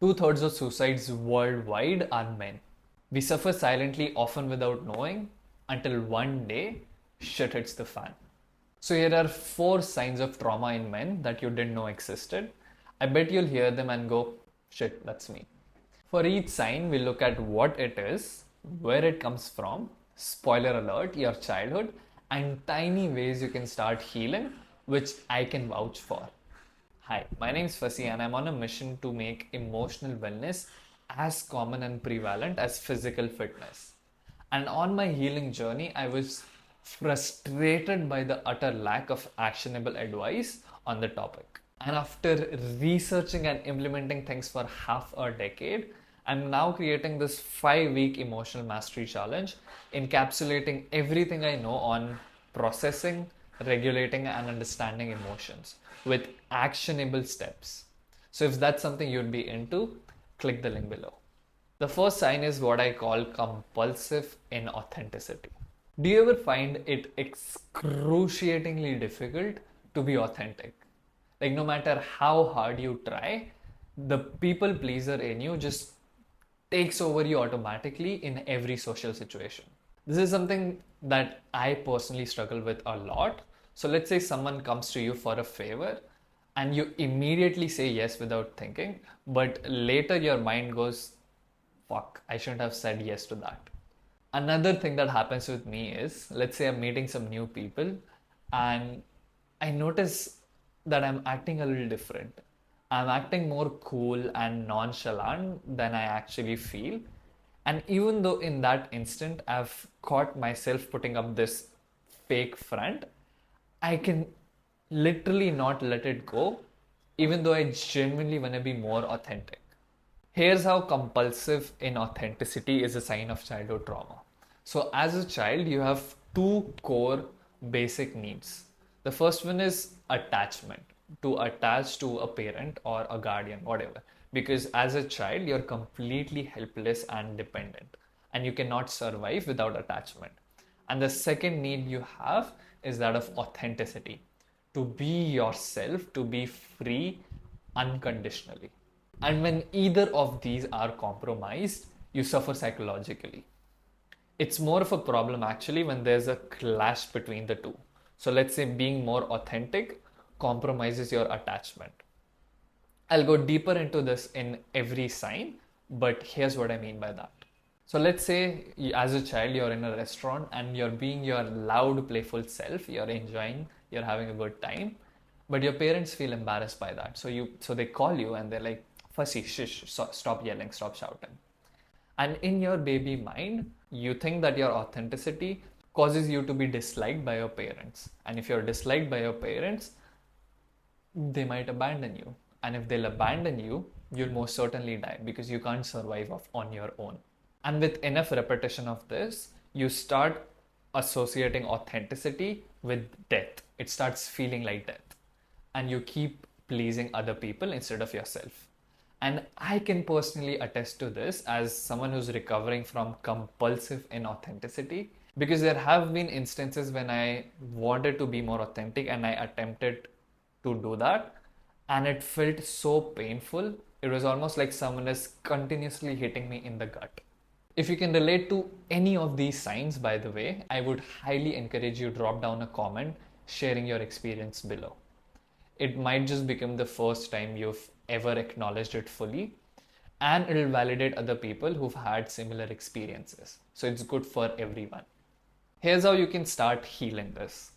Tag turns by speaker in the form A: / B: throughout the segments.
A: Two-thirds of suicides worldwide are men. We suffer silently, often without knowing, until one day shit hits the fan. So here are 4 signs of trauma in men that you didn't know existed. I bet you'll hear them and go, shit, that's me. For each sign, we look at what it is, where it comes from, spoiler alert, your childhood, and tiny ways you can start healing, which I can vouch for. Hi, my name is Fasi and I'm on a mission to make emotional wellness as common and prevalent as physical fitness. And on my healing journey, I was frustrated by the utter lack of actionable advice on the topic. And after researching and implementing things for half a decade, I'm now creating this 5-week emotional mastery challenge, encapsulating everything I know on processing, regulating, and understanding emotions with actionable steps. So if that's something you'd be into, click the link below. The first sign is what I call compulsive inauthenticity. Do you ever find it excruciatingly difficult to be authentic? Like, no matter how hard you try, the people pleaser in you just takes over you automatically in every social situation. This is something that I personally struggle with a lot. So let's say someone comes to you for a favor and you immediately say yes without thinking, but later your mind goes, fuck, I shouldn't have said yes to that. Another thing that happens with me is, let's say I'm meeting some new people and I notice that I'm acting a little different. I'm acting more cool and nonchalant than I actually feel. And even though in that instant I've caught myself putting up this fake front, I can literally not let it go, even though I genuinely want to be more authentic. Here's how compulsive inauthenticity is a sign of childhood trauma. So, as a child, you have 2 core basic needs. The first one is attachment, to attach to a parent or a guardian, whatever. Because as a child, you're completely helpless and dependent, and you cannot survive without attachment. And the second need you have is that of authenticity, to be yourself, to be free unconditionally. And when either of these are compromised, you suffer psychologically. It's more of a problem actually when there's a clash between the two. So let's say being more authentic compromises your attachment. I'll go deeper into this in every sign, but here's what I mean by that. So let's say as a child you're in a restaurant and you're being your loud, playful self, you're enjoying, you're having a good time, but your parents feel embarrassed by that. So they call you and they're like, Fussy, shush, stop yelling, stop shouting. And in your baby mind, you think that your authenticity causes you to be disliked by your parents. And if you're disliked by your parents, they might abandon you. And if they'll abandon you, you'll most certainly die because you can't survive on your own. And with enough repetition of this, you start associating authenticity with death. It starts feeling like death. And you keep pleasing other people instead of yourself. And I can personally attest to this as someone who's recovering from compulsive inauthenticity, because there have been instances when I wanted to be more authentic and I attempted to do that, and it felt so painful. It was almost like someone is continuously hitting me in the gut. If you can relate to any of these signs, by the way, I would highly encourage you to drop down a comment sharing your experience below. It might just become the first time you've ever acknowledged it fully, and it'll validate other people who've had similar experiences. So it's good for everyone. Here's how you can start healing this.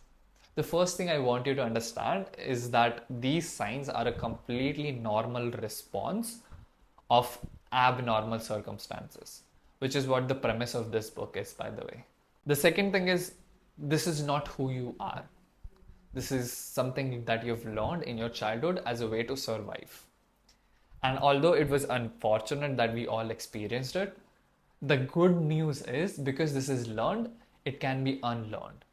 A: The first thing I want you to understand is that these signs are a completely normal response of abnormal circumstances, which is what the premise of this book is, by the way. The second thing is, this is not who you are. This is something that you've learned in your childhood as a way to survive. And although it was unfortunate that we all experienced it, the good news is, because this is learned, it can be unlearned.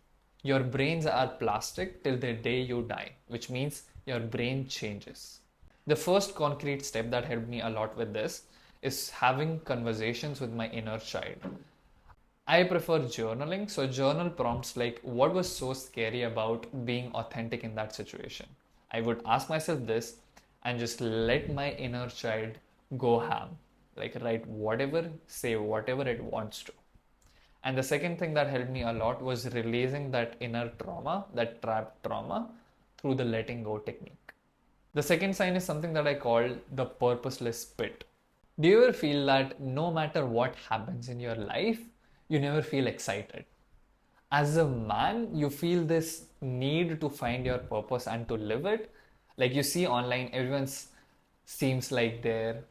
A: Your brains are plastic till the day you die, which means your brain changes. The first concrete step that helped me a lot with this is having conversations with my inner child. I prefer journaling. So journal prompts like, what was so scary about being authentic in that situation? I would ask myself this and just let my inner child go ham. Like write whatever, say whatever it wants to. And the second thing that helped me a lot was releasing that inner trauma, that trapped trauma, through the letting go technique. The second sign is something that I call the purposeless pit. Do you ever feel that no matter what happens in your life, you never feel excited? As a man, you feel this need to find your purpose and to live it. Like you see online, everyone seems like they're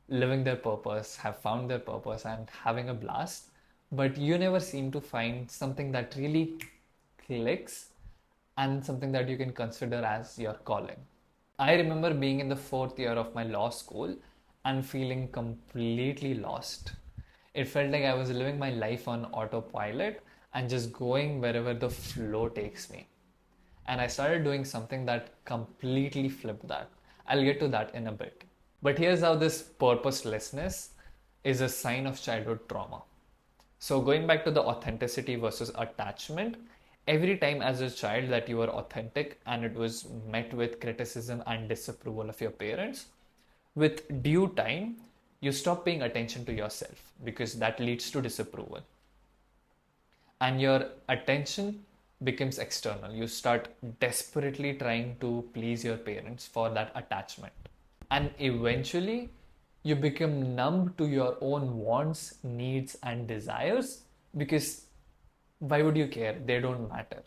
A: living their purpose, have found their purpose, and having a blast. But you never seem to find something that really clicks and something that you can consider as your calling. I remember being in the fourth year of my law school and feeling completely lost. It felt like I was living my life on autopilot and just going wherever the flow takes me. And I started doing something that completely flipped that. I'll get to that in a bit. But here's how this purposelessness is a sign of childhood trauma. So going back to the authenticity versus attachment, every time as a child that you were authentic and it was met with criticism and disapproval of your parents, with due time, you stop paying attention to yourself because that leads to disapproval. And your attention becomes external. You start desperately trying to please your parents for that attachment. And eventually, you become numb to your own wants, needs, and desires because why would you care? They don't matter.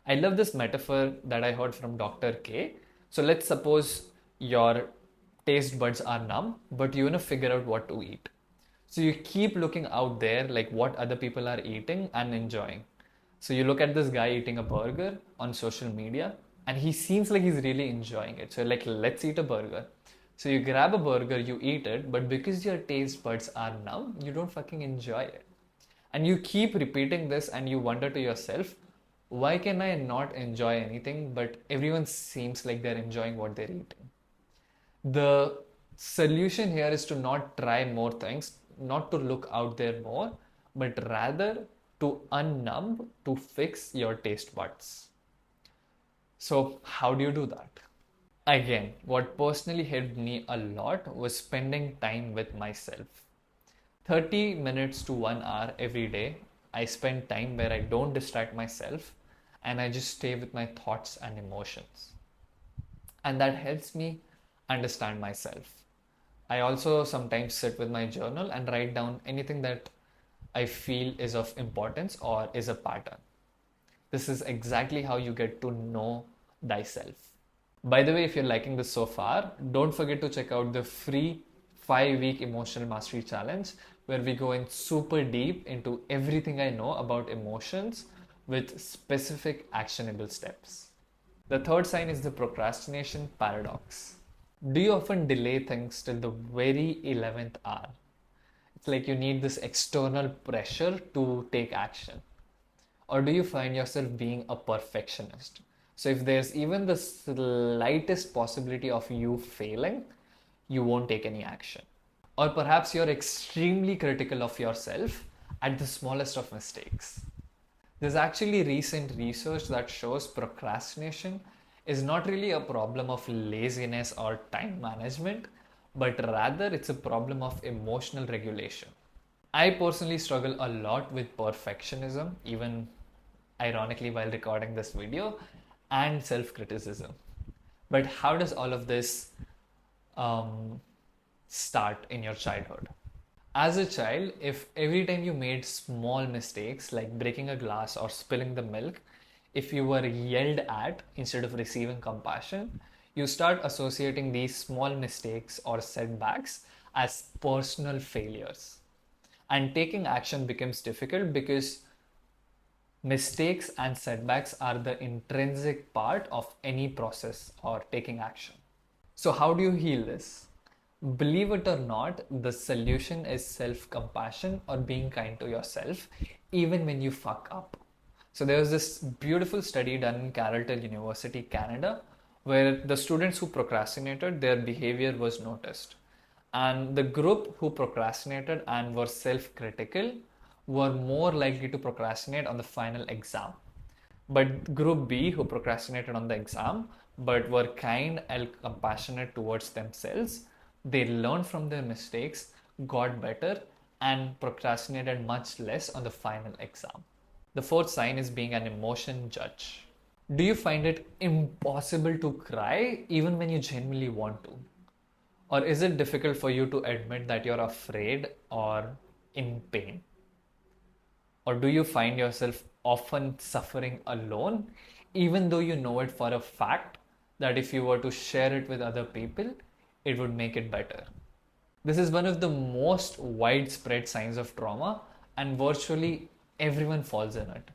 A: I love this metaphor that I heard from Dr. K. So let's suppose your taste buds are numb, but you want to figure out what to eat. So you keep looking out there like what other people are eating and enjoying. So you look at this guy eating a burger on social media and he seems like he's really enjoying it. So like, let's eat a burger. So you grab a burger, you eat it, but because your taste buds are numb, you don't fucking enjoy it. And you keep repeating this and you wonder to yourself, why can I not enjoy anything but everyone seems like they're enjoying what they're eating? The solution here is to not try more things, not to look out there more, but rather to unnumb, to fix your taste buds. So how do you do that? Again, what personally helped me a lot was spending time with myself. 30 minutes to 1 hour every day, I spend time where I don't distract myself and I just stay with my thoughts and emotions. And that helps me understand myself. I also sometimes sit with my journal and write down anything that I feel is of importance or is a pattern. This is exactly how you get to know thyself. By the way, if you're liking this so far, don't forget to check out the free 5-week emotional mastery challenge where we go in super deep into everything I know about emotions with specific actionable steps. The third sign is the procrastination paradox. Do you often delay things till the very 11th hour? It's like you need this external pressure to take action. Or do you find yourself being a perfectionist? So if there's even the slightest possibility of you failing, you won't take any action. Or perhaps you're extremely critical of yourself at the smallest of mistakes. There's actually recent research that shows procrastination is not really a problem of laziness or time management, but rather it's a problem of emotional regulation. I personally struggle a lot with perfectionism, even ironically while recording this video, and self-criticism. But how does all of this start in your childhood? As a child, if every time you made small mistakes like breaking a glass or spilling the milk, if you were yelled at instead of receiving compassion, you start associating these small mistakes or setbacks as personal failures. And taking action becomes difficult because mistakes and setbacks are the intrinsic part of any process or taking action. So how do you heal this? Believe it or not, the solution is self-compassion or being kind to yourself, even when you fuck up. So there was this beautiful study done in Carleton University, Canada, where the students who procrastinated, their behavior was noticed. And the group who procrastinated and were self-critical were more likely to procrastinate on the final exam. But group B, who procrastinated on the exam but were kind and compassionate towards themselves, They learned from their mistakes, got better, and procrastinated much less on the final exam. The fourth sign is being an emotion judge. Do you find it impossible to cry even when you genuinely want to? Or is it difficult for you to admit that you're afraid or in pain? Or do you find yourself often suffering alone, even though you know it for a fact that if you were to share it with other people, it would make it better? This is one of the most widespread signs of trauma, and virtually everyone falls in it.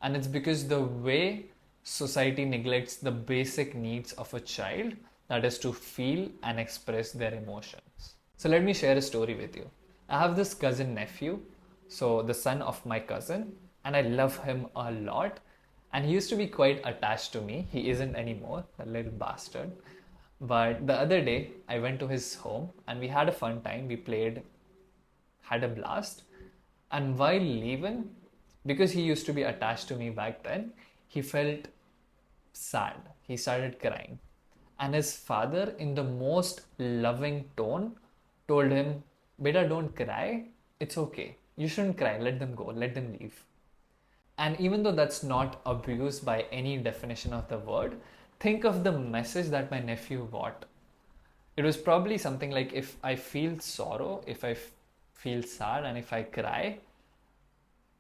A: And it's because the way society neglects the basic needs of a child, that is to feel and express their emotions. So let me share a story with you. I have this cousin nephew, so the son of my cousin, and I love him a lot. And he used to be quite attached to me. He isn't anymore, a little bastard. But the other day, I went to his home and we had a fun time. We played, had a blast. And while leaving, because he used to be attached to me back then, he felt sad. He started crying. And his father, in the most loving tone, told him, Beta, don't cry. It's okay. You shouldn't cry. Let them go. Let them leave. And even though that's not abuse by any definition of the word, think of the message that my nephew got. It was probably something like, if I feel sorrow, if I feel sad, and if I cry,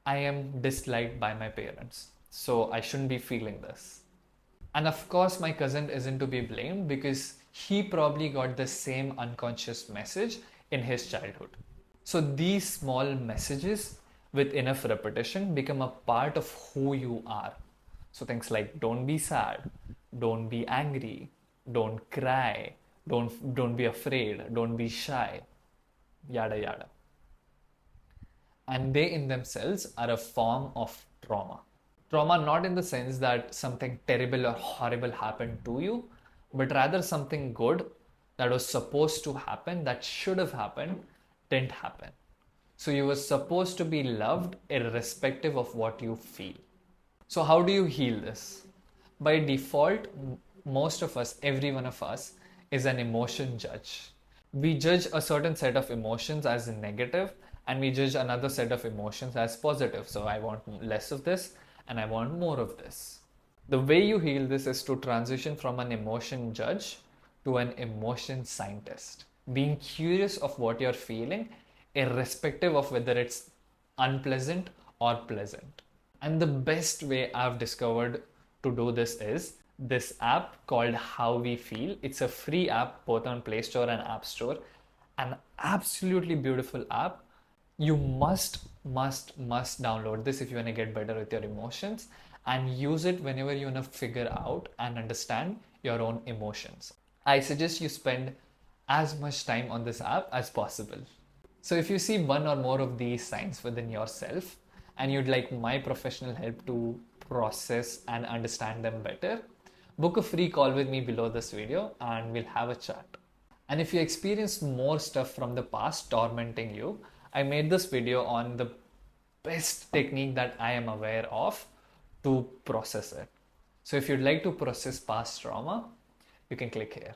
A: I am disliked by my parents. So I shouldn't be feeling this. And of course, my cousin isn't to be blamed because he probably got the same unconscious message in his childhood. So these small messages with enough repetition become a part of who you are. So things like don't be sad, don't be angry, don't cry, don't be afraid, don't be shy, yada yada. And they in themselves are a form of trauma. Trauma not in the sense that something terrible or horrible happened to you, but rather something good that was supposed to happen, that should have happened, didn't happen. So you were supposed to be loved irrespective of what you feel. So how do you heal this? By default, most of us, every one of us, is an emotion judge. We judge a certain set of emotions as negative and we judge another set of emotions as positive. So I want less of this and I want more of this. The way you heal this is to transition from an emotion judge to an emotion scientist. Being curious of what you're feeling, irrespective of whether it's unpleasant or pleasant. And the best way I've discovered to do this is this app called How We Feel. It's a free app both on Play Store and App Store. An absolutely beautiful app. You must download this if you want to get better with your emotions and use it whenever you want to figure out and understand your own emotions. I suggest you spend as much time on this app as possible. So if you see one or more of these signs within yourself and you'd like my professional help to process and understand them better, book a free call with me below this video and we'll have a chat. And if you experience more stuff from the past tormenting you, I made this video on the best technique that I am aware of to process it. So if you'd like to process past trauma, you can click here.